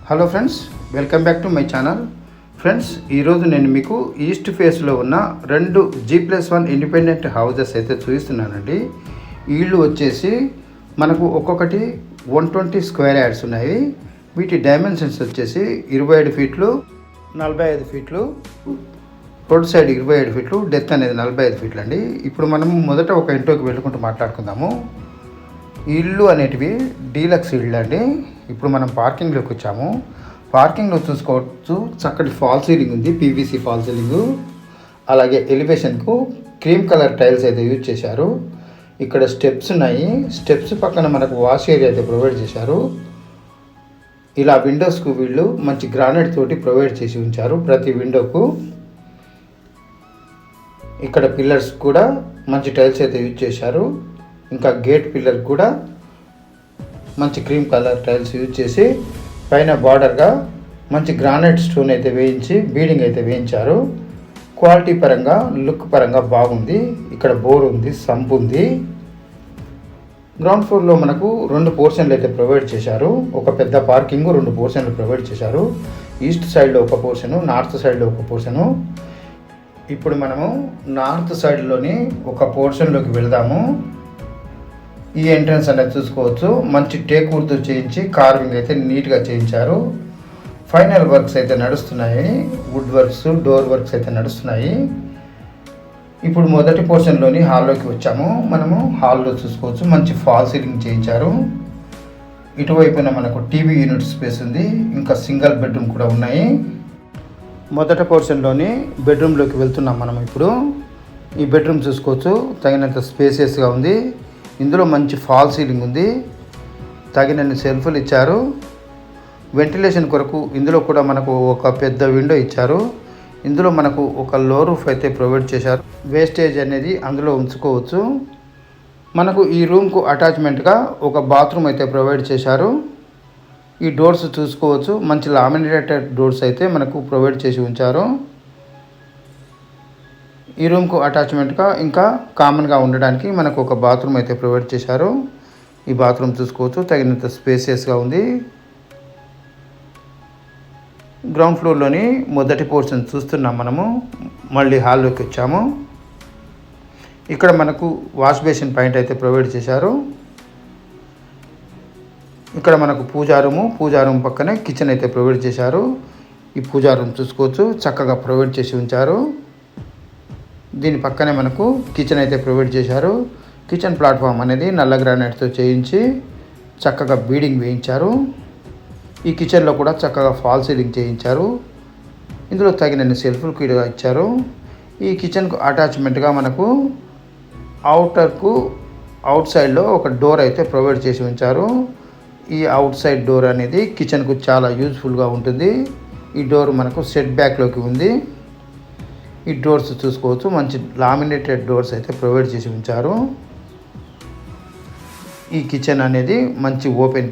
Hello friends, welcome back to my channel. Friends, ఈరోజు నేను మీకు ఈస్ట్ ఫేస్లో ఉన్న 2 G+1 ఇండిపెండెంట్ హౌజెస్ అయితే చూపిస్తున్నానండి. ఈ ఇళ్ళు వచ్చేసి మనకు ఒక్కొక్కటి 120 స్క్వేర్ యార్డ్స్ ఉన్నాయి. వీటి డైమెన్షన్స్ వచ్చేసి 27 ఫీట్లు, 45 ఫీట్లు, రోడ్ సైడ్ 27 ఫీట్లు, డెత్ అనేది 45 ఫీట్లు అండి. ఇప్పుడు మనం మొదట ఒక ఇంట్లోకి వెళ్ళుకుంటూ మాట్లాడుకుందాము. ఈ ఇళ్ళు అనేటివి డీలక్స్ ఇళ్ళు అండి. ఇప్పుడు మనం పార్కింగ్లోకి వచ్చాము. పార్కింగ్లో చూసుకోవచ్చు, చక్కటి ఫాల్ సీలింగ్ ఉంది, పీవీసీ ఫాల్ సీలింగ్. అలాగే ఎలివేషన్కు క్రీమ్ కలర్ టైల్స్ అయితే యూజ్ చేశారు. ఇక్కడ స్టెప్స్ ఉన్నాయి. స్టెప్స్ పక్కన మనకు వాష్ ఏరియా అయితే ప్రొవైడ్ చేశారు. ఇలా విండోస్కు వీళ్ళు మంచి గ్రానైట్ తోటి ప్రొవైడ్ చేసి ఉంచారు ప్రతి విండోకు. ఇక్కడ పిల్లర్స్ కూడా మంచి టైల్స్ అయితే యూజ్ చేశారు. ఇంకా గేట్ పిల్లర్ కూడా మంచి క్రీమ్ కలర్ టైల్స్ యూజ్ చేసి పైన బార్డర్గా మంచి గ్రానైట్ స్టోన్ అయితే వేయించి బీడింగ్ అయితే వేయించారు. క్వాలిటీ పరంగా, లుక్ పరంగా బాగుంది. ఇక్కడ బోర్ ఉంది, సంప్ ఉంది. గ్రౌండ్ ఫ్లోర్లో మనకు 2 పోర్షన్లు అయితే ప్రొవైడ్ చేశారు. ఒక పెద్ద పార్కింగ్, 2 పోర్షన్లు ప్రొవైడ్ చేశారు. ఈస్ట్ సైడ్లో ఒక పోర్షను, నార్త్ సైడ్లో ఒక పోర్షను. ఇప్పుడు మనము నార్త్ సైడ్లోని ఒక పోర్షన్లోకి వెళదాము. ఈ ఎంట్రన్స్ అనేది చూసుకోవచ్చు. మంచి టేక్ వుడ్తో చేయించి కార్వింగ్ అయితే నీట్గా చేయించారు. ఫైనల్ వర్క్స్ అయితే నడుస్తున్నాయి. వుడ్ వర్క్స్, డోర్ వర్క్స్ అయితే నడుస్తున్నాయి. ఇప్పుడు మొదటి పోర్షన్లోని హాల్లోకి వచ్చాము. మనము హాల్లో చూసుకోవచ్చు, మంచి ఫాల్ సీలింగ్ చేయించారు. ఇటువైపున మనకు టీవీ యూనిట్ స్పేస్ ఉంది. ఇంకా సింగిల్ బెడ్రూమ్ కూడా ఉన్నాయి. మొదటి పోర్షన్లోని బెడ్రూమ్లోకి వెళ్తున్నాం మనం ఇప్పుడు. ఈ బెడ్రూమ్ చూసుకోవచ్చు, తగినంత స్పేసియస్గా ఉంది. ఇందులో మంచి ఫాల్ సీలింగ్ ఉంది. తగినన్ని సెల్ఫ్లు ఇచ్చారు. వెంటిలేషన్ కొరకు ఇందులో కూడా మనకు ఒక పెద్ద విండో ఇచ్చారు. ఇందులో మనకు ఒక లో రూఫ్ అయితే ప్రొవైడ్ చేశారు. వేస్టేజ్ అనేది అందులో ఉంచుకోవచ్చు. మనకు ఈ రూమ్కు అటాచ్మెంట్గా ఒక బాత్రూమ్ అయితే ప్రొవైడ్ చేశారు. ఈ డోర్స్ చూసుకోవచ్చు, మంచి లామినేటెడ్ డోర్స్ అయితే మనకు ప్రొవైడ్ చేసి ఉంచారు. ఈ రూమ్కు అటాచ్మెంట్గా ఇంకా కామన్గా ఉండడానికి మనకు ఒక బాత్రూమ్ అయితే ప్రొవైడ్ చేశారు. ఈ బాత్రూమ్ చూసుకోవచ్చు, తగినంత స్పేసియస్గా ఉంది. గ్రౌండ్ ఫ్లోర్లోని మొదటి పోర్షన్ చూస్తున్నాం మనము. మళ్ళీ హాల్లోకి వచ్చాము. ఇక్కడ మనకు వాష్ బేసిన్ పాయింట్ అయితే ప్రొవైడ్ చేశారు. ఇక్కడ మనకు పూజా రూమ్ పక్కనే కిచెన్ అయితే ప్రొవైడ్ చేశారు. ఈ పూజా రూమ్ చూసుకోవచ్చు, చక్కగా ప్రొవైడ్ చేసి ఉంచారు. దీని పక్కనే మనకు కిచెన్ అయితే ప్రొవైడ్ చేశారు. కిచెన్ ప్లాట్ఫామ్ అనేది నల్ల గ్రానైట్తో చేయించి చక్కగా బీడింగ్ వేయించారు. ఈ కిచెన్లో కూడా చక్కగా ఫాల్ సీలింగ్ చేయించారు. ఇందులో తగినన్ని సెల్ఫ్లు కూడా ఇచ్చారు. ఈ కిచెన్కు అటాచ్మెంట్గా మనకు అవుట్ సైడ్లో ఒక డోర్ అయితే ప్రొవైడ్ చేసి ఉంచారు. ఈ అవుట్ సైడ్ డోర్ అనేది కిచెన్కు చాలా యూజ్ఫుల్గా ఉంటుంది. ఈ డోర్ మనకు సెట్ బ్యాక్లోకి ఉంది. ఈ డోర్స్ చూసుకోవచ్చు, మంచి లామినేటెడ్ డోర్స్ అయితే ప్రొవైడ్ చేసి ఉంచారు. ఈ కిచెన్ అనేది మంచి ఓపెన్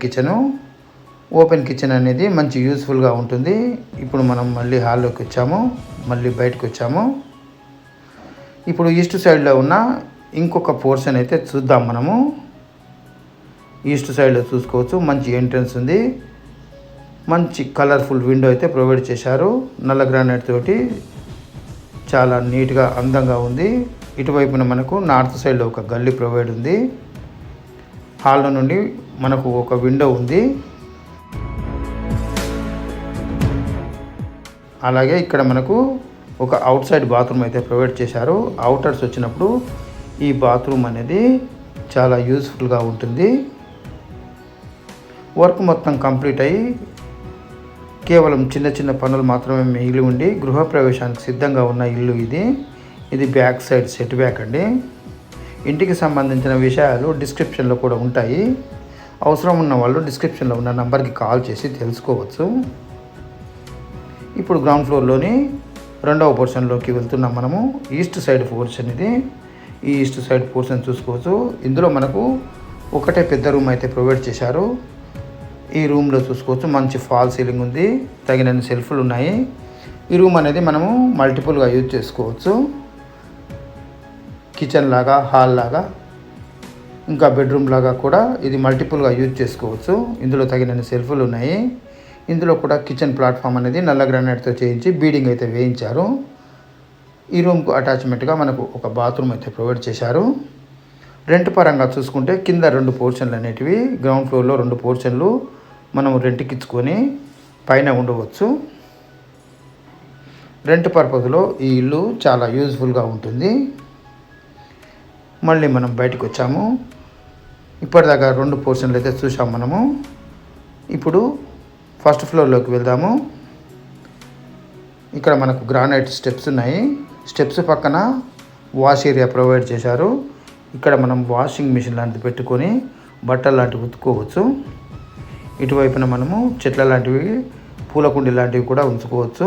కిచెన్ అనేది మంచి యూస్ఫుల్గా ఉంటుంది. ఇప్పుడు మనం మళ్ళీ హాల్లోకి వచ్చాము, మళ్ళీ బయటకు వచ్చాము. ఇప్పుడు ఈస్ట్ సైడ్లో ఉన్న ఇంకొక పోర్షన్ అయితే చూద్దాం మనము. ఈస్ట్ సైడ్లో చూసుకోవచ్చు, మంచి ఎంట్రన్స్ ఉంది. మంచి కలర్ఫుల్ విండో అయితే ప్రొవైడ్ చేశారు. నల్ల గ్రానైట్ తోటి చాలా నీట్గా, అందంగా ఉంది. ఇటువైపున మనకు నార్త్ సైడ్లో ఒక గల్లీ ప్రొవైడ్ ఉంది. హాల్లో నుండి మనకు ఒక విండో ఉంది. అలాగే ఇక్కడ మనకు ఒక అవుట్ సైడ్ బాత్రూమ్ అయితే ప్రొవైడ్ చేశారు. అవుటర్స్ వచ్చినప్పుడు ఈ బాత్రూమ్ అనేది చాలా యూస్ఫుల్గా ఉంటుంది. వర్క్ మొత్తం కంప్లీట్ అయ్యి కేవలం చిన్న చిన్న పనులు మాత్రమే మిగిలి ఉండి గృహప్రవేశానికి సిద్ధంగా ఉన్న ఇల్లు ఇది బ్యాక్ సైడ్ సెట్ బ్యాక్ అండి. ఇంటికి సంబంధించిన విషయాలు డిస్క్రిప్షన్లో కూడా ఉంటాయి. అవసరం ఉన్న వాళ్ళు డిస్క్రిప్షన్లో ఉన్న నెంబర్కి కాల్ చేసి తెలుసుకోవచ్చు. ఇప్పుడు గ్రౌండ్ ఫ్లోర్లోని రెండవ పోర్షన్లోకి వెళ్తున్నాం మనము. ఈస్ట్ సైడ్ పోర్షన్ ఇది. ఈ ఈస్ట్ సైడ్ పోర్షన్ చూసుకోవచ్చు. ఇందులో మనకు ఒకటే పెద్ద రూమ్ అయితే ప్రొవైడ్ చేశారు. ఈ రూమ్లో చూసుకోవచ్చు మంచి ఫాల్ సీలింగ్ ఉంది, తగినన్ని సెల్ఫ్లు ఉన్నాయి. ఈ రూమ్ అనేది మనము మల్టిపుల్గా యూజ్ చేసుకోవచ్చు. కిచెన్ లాగా, హాల్ లాగా, ఇంకా బెడ్రూమ్ లాగా కూడా ఇది మల్టిపుల్గా యూజ్ చేసుకోవచ్చు. ఇందులో తగినన్ని సెల్ఫ్లు ఉన్నాయి. ఇందులో కూడా కిచెన్ ప్లాట్ఫామ్ అనేది నల్ల గ్రానైట్తో చేయించి బీడింగ్ అయితే వేయించారు. ఈ రూమ్కు అటాచ్మెంట్గా మనకు ఒక బాత్రూమ్ అయితే ప్రొవైడ్ చేశారు. రెంట్ పరంగా చూసుకుంటే కింద 2 పోర్షన్లు అనేటివి, గ్రౌండ్ ఫ్లోర్లో 2 పోర్షన్లు మనం రెంట్కి ఇచ్చుకొని పైన ఉండవచ్చు. రెంట్ పర్పస్లో ఈ ఇల్లు చాలా యూజ్ఫుల్గా ఉంటుంది. మళ్ళీ మనం బయటకు వచ్చాము. ఇప్పటిదాకా 2 పోర్షన్లు అయితే చూసాము మనము. ఇప్పుడు ఫస్ట్ ఫ్లోర్లోకి వెళ్దాము. ఇక్కడ మనకు గ్రానైట్ స్టెప్స్ ఉన్నాయి. స్టెప్స్ పక్కన వాష్ ఏరియా ప్రొవైడ్ చేశారు. ఇక్కడ మనం వాషింగ్ మిషన్ లాంటిది పెట్టుకొని బట్టలు లాంటివి ఉతుక్కోవచ్చు. ఇటువైపున మనము చెట్ల లాంటివి, పూల కుండి లాంటివి కూడా ఉంచుకోవచ్చు.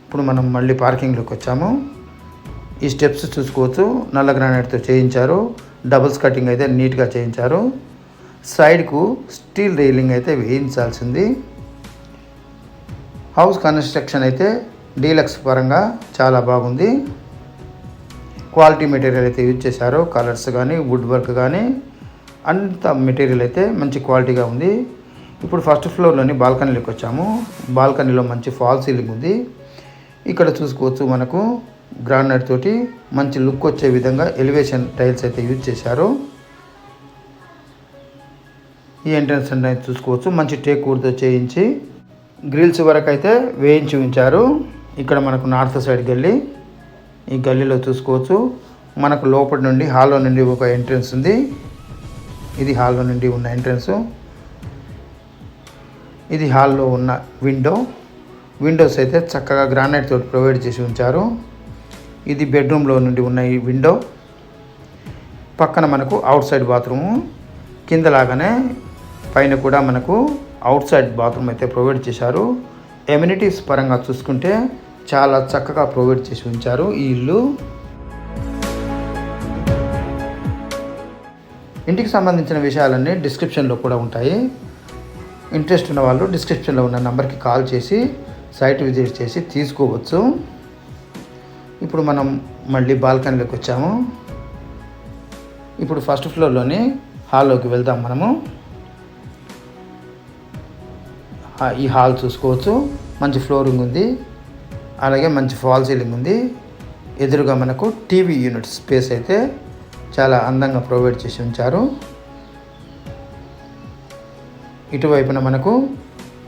ఇప్పుడు మనం మళ్ళీ పార్కింగ్లోకి వచ్చాము. ఈ స్టెప్స్ చూసుకోవచ్చు, నల్ల గ్రానైట్తో చేయించారు. డబుల్స్ కటింగ్ అయితే నీట్గా చేయించారు. సైడ్కు స్టీల్ రైలింగ్ అయితే వేయించాల్సింది. హౌస్ కన్స్ట్రక్షన్ అయితే డీలక్స్ పరంగా చాలా బాగుంది. క్వాలిటీ మెటీరియల్ అయితే యూజ్ చేశారు. కలర్స్ కానీ, వుడ్ వర్క్ కానీ అంత మెటీరియల్ అయితే మంచి క్వాలిటీగా ఉంది. ఇప్పుడు ఫస్ట్ ఫ్లోర్లోని బాల్కనీలోకి వచ్చాము. బాల్కనీలో మంచి ఫాల్ సీలింగ్ ఉంది. ఇక్కడ చూసుకోవచ్చు మనకు గ్రానైట్ తోటి మంచి లుక్ వచ్చే విధంగా ఎలివేషన్ టైల్స్ అయితే యూజ్ చేశారు. ఈ ఎంట్రన్స్ అనేది చూసుకోవచ్చు మంచి టేక్ వుడ్తో చేయించి గ్రిల్స్ వరకు అయితే వేయించి ఉంచారు. ఇక్కడ మనకు నార్త్ సైడ్ గల్లీ. ఈ గల్లీలో చూసుకోవచ్చు మనకు లోపల నుండి హాల్లో నుండి ఒక ఎంట్రన్స్ ఉంది. ఇది హాల్లో నుండి ఉన్న ఎంట్రన్స్. ఇది హాల్లో ఉన్న విండోస్ అయితే చక్కగా గ్రానైట్ తోటి ప్రొవైడ్ చేసి ఉంచారు. ఇది బెడ్రూమ్లో నుండి ఉన్న ఈ విండో. పక్కన మనకు అవుట్ సైడ్ బాత్రూము, కింద లాగానే పైన కూడా మనకు అవుట్ సైడ్ బాత్రూమ్ అయితే ప్రొవైడ్ చేశారు. ఎమ్యూనిటీస్ పరంగా చూసుకుంటే చాలా చక్కగా ప్రొవైడ్ చేసి ఉంచారు ఈ ఇల్లు. ఇంటికి సంబంధించిన విషయాలన్నీ డిస్క్రిప్షన్లో కూడా ఉంటాయి. ఇంట్రెస్ట్ ఉన్న వాళ్ళు డిస్క్రిప్షన్లో ఉన్న నెంబర్కి కాల్ చేసి సైట్ విజిట్ చేసి తీసుకోవచ్చు. ఇప్పుడు మనం మళ్ళీ బాల్కనీలోకి వచ్చాము. ఇప్పుడు ఫస్ట్ ఫ్లోర్లోని హాల్లోకి వెళ్దాం మనము. ఈ హాల్ చూసుకోవచ్చు మంచి ఫ్లోరింగ్ ఉంది, అలాగే మంచి ఫాల్ సీలింగ్ ఉంది. ఎదురుగా మనకు టీవీ యూనిట్ స్పేస్ అయితే చాలా అందంగా ప్రొవైడ్ చేసి ఉంచారు. ఇటువైపున మనకు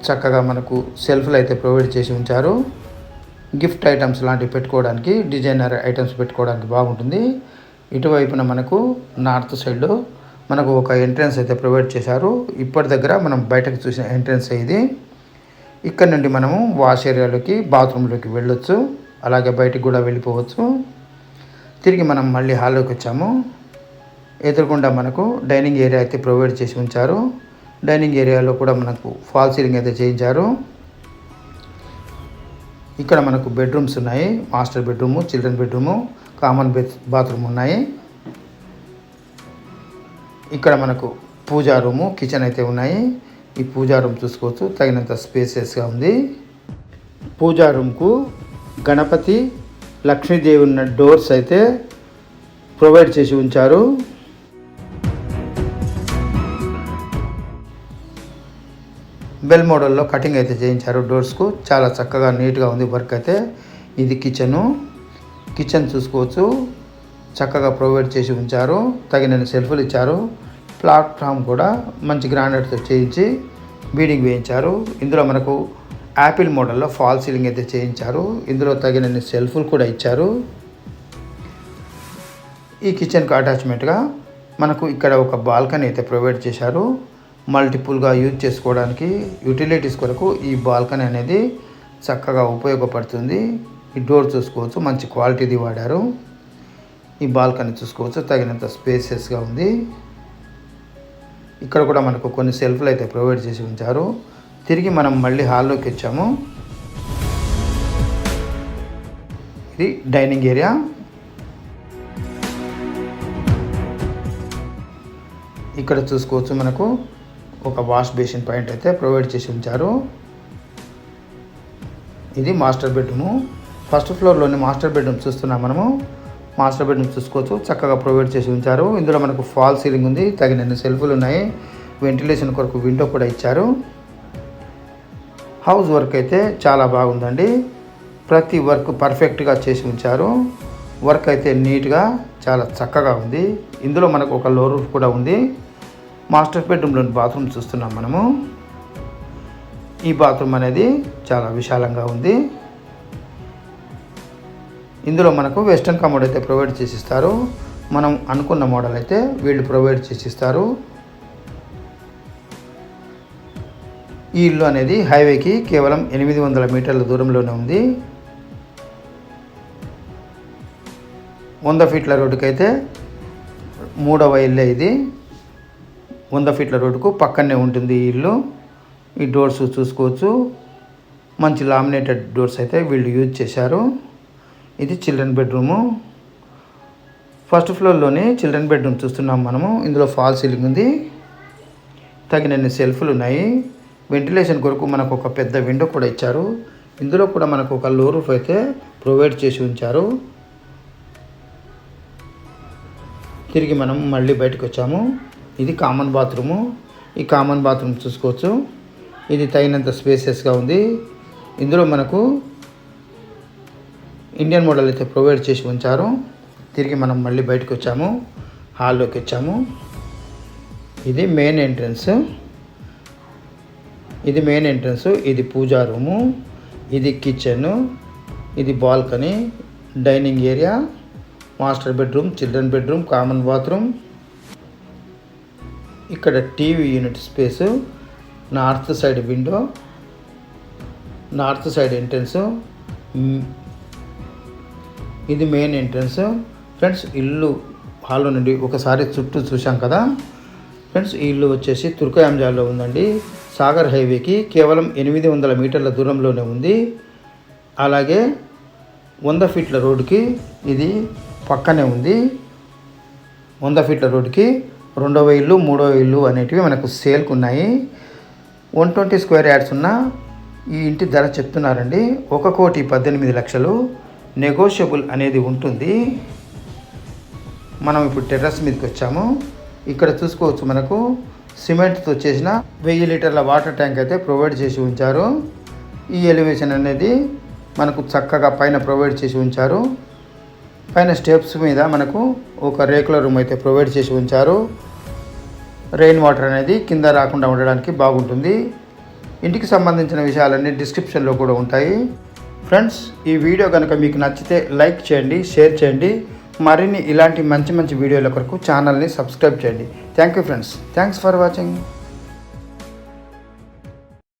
చక్కగా మనకు సెల్ఫ్లు అయితే ప్రొవైడ్ చేసి ఉంచారు. గిఫ్ట్ ఐటమ్స్ లాంటివి పెట్టుకోవడానికి, డిజైనర్ ఐటమ్స్ పెట్టుకోవడానికి బాగుంటుంది. ఇటువైపున మనకు నార్త్ సైడ్లో మనకు ఒక ఎంట్రన్స్ అయితే ప్రొవైడ్ చేశారు. ఇప్పటి దగ్గర మనం బయటకు చూసిన ఎంట్రన్స్ ఇది. ఇక్కడ నుండి మనము వాష్ ఏరియాలోకి, బాత్రూంలోకి వెళ్ళొచ్చు, అలాగే బయటికి కూడా వెళ్ళిపోవచ్చు. తిరిగి మనం మళ్ళీ హాల్లోకి వచ్చాము. ఎదురుగుండా మనకు డైనింగ్ ఏరియా అయితే ప్రొవైడ్ చేసి ఉంచారు. డైనింగ్ ఏరియాలో కూడా మనకు ఫాల్ సీలింగ్ అయితే చేయించారు. ఇక్కడ మనకు బెడ్రూమ్స్ ఉన్నాయి. Master bedroom, children bedroom, common bathroom ఉన్నాయి. ఇక్కడ మనకు పూజా రూము, కిచెన్ అయితే ఉన్నాయి. ఈ పూజా రూమ్ చూసుకోవచ్చు తగినంత స్పేసెస్గా ఉంది. పూజా రూమ్కు గణపతి, లక్ష్మీదేవి ఉన్న డోర్స్ అయితే ప్రొవైడ్ చేసి ఉంచారు. బెల్ మోడల్లో కటింగ్ అయితే చేయించారు డోర్స్కు. చాలా చక్కగా నీట్గా ఉంది వర్క్ అయితే. ఇది కిచెన్ చూసుకోవచ్చు చక్కగా ప్రొవైడ్ చేసి ఉంచారు. తగినన్ని సెల్ఫ్లు ఇచ్చారు. ప్లాట్ఫామ్ కూడా మంచి గ్రానైట్తో చేయించి బీడింగ్ వేయించారు. ఇందులో మనకు యాపిల్ మోడల్లో ఫాల్ సీలింగ్ అయితే చేయించారు. ఇందులో తగినన్ని సెల్ఫ్లు కూడా ఇచ్చారు. ఈ కిచెన్కు అటాచ్మెంట్గా మనకు ఇక్కడ ఒక బాల్కనీ అయితే ప్రొవైడ్ చేశారు. మల్టిపుల్గా యూజ్ చేసుకోవడానికి, యూటిలిటీస్ కొరకు ఈ బాల్కనీ అనేది చక్కగా ఉపయోగపడుతుంది. ఈ డోర్ చూసుకోవచ్చు మంచి క్వాలిటీది వాడారు. ఈ బాల్కనీ చూసుకోవచ్చు తగినంత స్పేసెస్గా ఉంది. ఇక్కడ కూడా మనకు కొన్ని సెల్ఫ్లు అయితే ప్రొవైడ్ చేసి ఉంచారు. తిరిగి మనం మళ్ళీ హాల్లోకి వచ్చాము. ఇది డైనింగ్ ఏరియా. ఇక్కడ చూసుకోవచ్చు మనకు ఒక వాష్ బేసిన్ పాయింట్ అయితే ప్రొవైడ్ చేసి ఉంచారు. ఇది మాస్టర్ బెడ్రూము. ఫస్ట్ ఫ్లోర్లోని మాస్టర్ బెడ్రూమ్ చూస్తున్నాం మనము. మాస్టర్ బెడ్రూమ్ చూసుకోవచ్చు, చక్కగా ప్రొవైడ్ చేసి ఉంచారు. ఇందులో మనకు ఫాల్ సీలింగ్ ఉంది, తగినన్ని సెల్ఫ్లు ఉన్నాయి, వెంటిలేషన్ కొరకు విండో కూడా ఇచ్చారు. హౌస్ వర్క్ అయితే చాలా బాగుందండి. ప్రతి వర్క్ పర్ఫెక్ట్గా చేసి ఉంచారు. వర్క్ అయితే నీట్గా చాలా చక్కగా ఉంది. ఇందులో మనకు ఒక లో రూఫ్ కూడా ఉంది. మాస్టర్ బెడ్రూమ్లోని బాత్రూమ్ చూస్తున్నాం మనము. ఈ బాత్రూమ్ అనేది చాలా విశాలంగా ఉంది. ఇందులో మనకు వెస్టర్న్ కమోడ్ అయితే ప్రొవైడ్ చేసిస్తారు. మనం అనుకున్న మోడల్ అయితే వీళ్ళు ప్రొవైడ్ చేసిస్తారు. ఈ ఇల్లు అనేది హైవేకి కేవలం 800 మీటర్ల దూరంలోనే ఉంది. 100 ఫీట్ల రోడ్డుకి అయితే 3వ ఇల్లే ఇది. 100 ఫీట్ల రోడ్డుకు పక్కనే ఉంటుంది ఈ ఇల్లు. ఈ డోర్స్ చూసుకోవచ్చు, మంచి లామినేటెడ్ డోర్స్ అయితే వీళ్ళు యూజ్ చేశారు. ఇది చిల్డ్రన్ బెడ్రూము. ఫస్ట్ ఫ్లోర్లోని చిల్డ్రన్ బెడ్రూమ్ చూస్తున్నాం మనము. ఇందులో ఫాల్ సీలింగ్ ఉంది, తగినన్ని సెల్ఫ్లు ఉన్నాయి. వెంటిలేషన్ కొరకు మనకు ఒక పెద్ద విండో కూడా ఇచ్చారు. ఇందులో కూడా మనకు ఒక లో రూఫ్ అయితే ప్రొవైడ్ చేసి ఉంచారు. తిరిగి మనం మళ్ళీ బయటకు వచ్చాము. ఇది కామన్ బాత్రూము. ఈ కామన్ బాత్రూమ్ చూసుకోవచ్చు, ఇది తగినంత స్పేసెస్గా ఉంది. ఇందులో మనకు ఇండియన్ మోడల్ అయితే ప్రొవైడ్ చేసి ఉంచారు. తిరిగి మనం మళ్ళీ బయటకు వచ్చాము, హాల్లోకి వచ్చాము. ఇది మెయిన్ ఎంట్రన్స్. ఇది పూజా రూము, ఇది కిచెను, ఇది balcony, dining area, master bedroom, children bedroom, common bathroom. ఇక్కడ TV unit space, north side window, north side entrance. ఇది మెయిన్ ఎంట్రన్స్. ఫ్రెండ్స్, ఇల్లు హాల్లో నుండి ఒకసారి చుట్టూ చూసాం కదా ఫ్రెండ్స్. ఈ ఇల్లు వచ్చేసి తుర్కయాంజాల్లో ఉందండి. సాగర్ హైవేకి కేవలం 800 మీటర్ల దూరంలోనే ఉంది. అలాగే 100 ఫీట్ల రోడ్డుకి ఇది పక్కనే ఉంది. 100 ఫీట్ల రోడ్డుకి 2వ ఇల్లు, 3వ ఇల్లు అనేటివి మనకు సేల్కి ఉన్నాయి. 120 స్క్వేర్ యార్డ్స్ ఉన్న ఈ ఇంటి ధర చెప్తున్నారండి 1,18,00,000. నెగోషియబుల్ అనేది ఉంటుంది. మనం ఇప్పుడు టెర్రస్ మీదకి వచ్చాము. ఇక్కడ చూసుకోవచ్చు, మనకు సిమెంట్తో చేసిన 1000 లీటర్ల వాటర్ ట్యాంక్ అయితే ప్రొవైడ్ చేసి ఉంచారు. ఈ ఎలివేషన్ అనేది మనకు చక్కగా పైన ప్రొవైడ్ చేసి ఉంచారు. పైన స్టెప్స్ మీద మనకు ఒక రేకుల రూమ్ అయితే ప్రొవైడ్ చేసి ఉంచారు. రెయిన్ వాటర్ అనేది కింద రాకుండా ఉండడానికి బాగుంటుంది. ఇంటికి సంబంధించిన విషయాలన్నీ డిస్క్రిప్షన్లో కూడా ఉంటాయి. ఫ్రెండ్స్, ఈ వీడియో కనుక మీకు నచ్చితే లైక్ చేయండి, షేర్ చేయండి. మరిన్ని ఇలాంటి మంచి వీడియోల కొరకు ఛానల్ని సబ్స్క్రైబ్ చేయండి. Thank you friends. Thanks for watching.